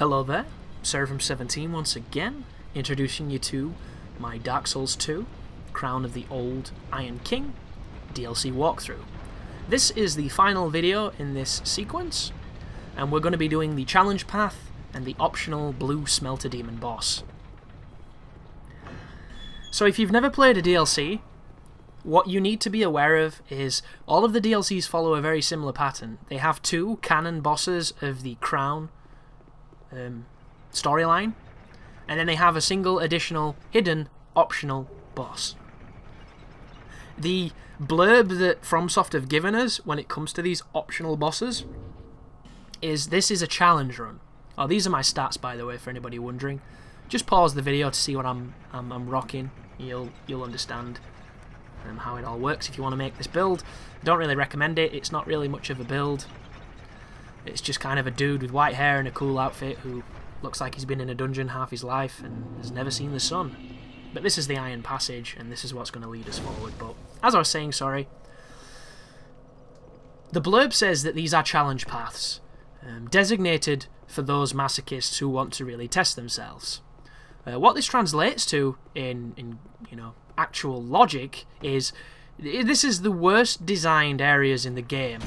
Hello there, Seraphim17 once again, introducing you to my Dark Souls 2, Crown of the Old Iron King DLC walkthrough. This is the final video in this sequence, and we're going to be doing the challenge path and the optional blue Smelter demon boss. So if you've never played a DLC, what you need to be aware of is all of the DLCs follow a very similar pattern. They have two canon bosses of the Crown storyline, and then they have a single additional hidden optional boss. The blurb that FromSoft have given us when it comes to these optional bosses is this is a challenge run. Oh, these are my stats, by the way, for anybody wondering. Just pause the video to see what I'm rocking. You'll understand how it all works if you want to make this build. Don't really recommend it. It's not really much of a build. It's just kind of a dude with white hair and a cool outfit who looks like he's been in a dungeon half his life and has never seen the sun. But this is the Iron Passage, and this is what's going to lead us forward. But as I was saying, sorry, the blurb says that these are challenge paths, designated for those masochists who want to really test themselves. What this translates to in actual logic is this is the worst designed areas in the game,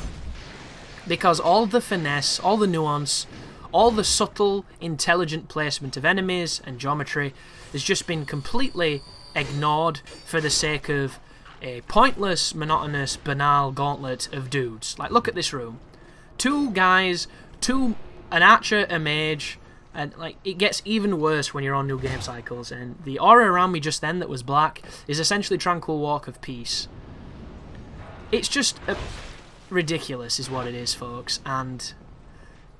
because all the finesse, all the nuance, all the subtle, intelligent placement of enemies and geometry has just been completely ignored for the sake of a pointless, monotonous, banal gauntlet of dudes. Like, look at this room. Two guys, an archer, a mage, and like it gets even worse when you're on New Game Cycles, and the aura around me just then that was black is essentially Tranquil Walk of Peace. It's just ridiculous is what it is, folks, and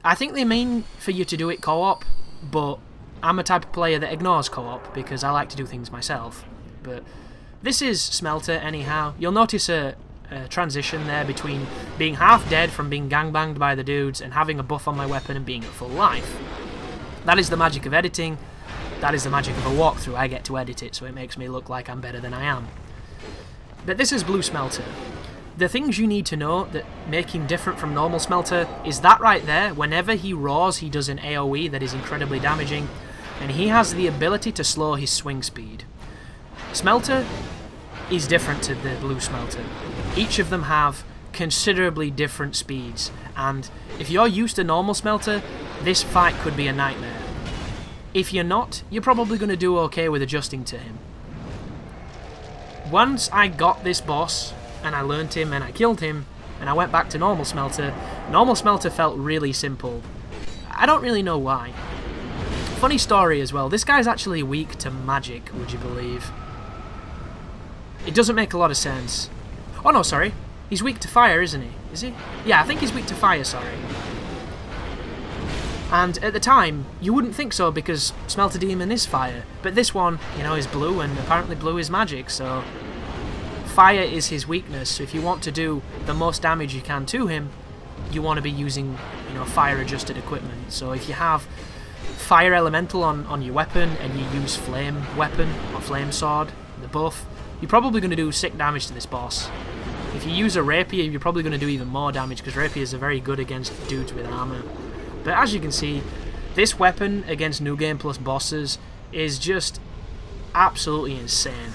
I think they mean for you to do it co-op, but I'm a type of player that ignores co-op because I like to do things myself. But this is Smelter anyhow. You'll notice a transition there between being half dead from being gangbanged by the dudes and having a buff on my weapon and being at full life. That is the magic of editing. That is the magic of a walkthrough. I get to edit it, so it makes me look like I'm better than I am. But this is Blue Smelter. The things you need to know that make him different from normal Smelter is that right there. Whenever he roars, he does an AoE that is incredibly damaging, and he has the ability to slow his swing speed. Smelter is different to the Blue Smelter. Each of them have considerably different speeds, and if you're used to normal Smelter, this fight could be a nightmare. If you're not, you're probably going to do okay with adjusting to him. Once I got this boss, and I learned him, and I killed him, and I went back to normal Smelter felt really simple. I don't really know why. Funny story as well, this guy's actually weak to magic, would you believe? It doesn't make a lot of sense. Oh no, sorry. He's weak to fire, isn't he? Is he? Yeah, I think he's weak to fire, sorry. And at the time, you wouldn't think so because Smelter Demon is fire. But this one, is blue, and apparently blue is magic, so fire is his weakness. So if you want to do the most damage you can to him, you want to be using, fire-adjusted equipment. So if you have fire elemental on your weapon and you use flame weapon or flame sword, the buff, you're probably going to do sick damage to this boss. If you use a rapier, you're probably going to do even more damage because rapiers are very good against dudes with armor. But as you can see, this weapon against New Game Plus bosses is just absolutely insane,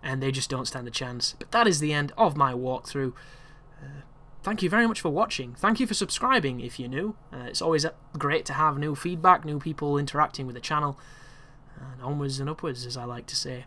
and they just don't stand a chance. But that is the end of my walkthrough. Thank you very much for watching. Thank you for subscribing if you're new. It's always great to have new feedback, new people interacting with the channel, and onwards and upwards, as I like to say.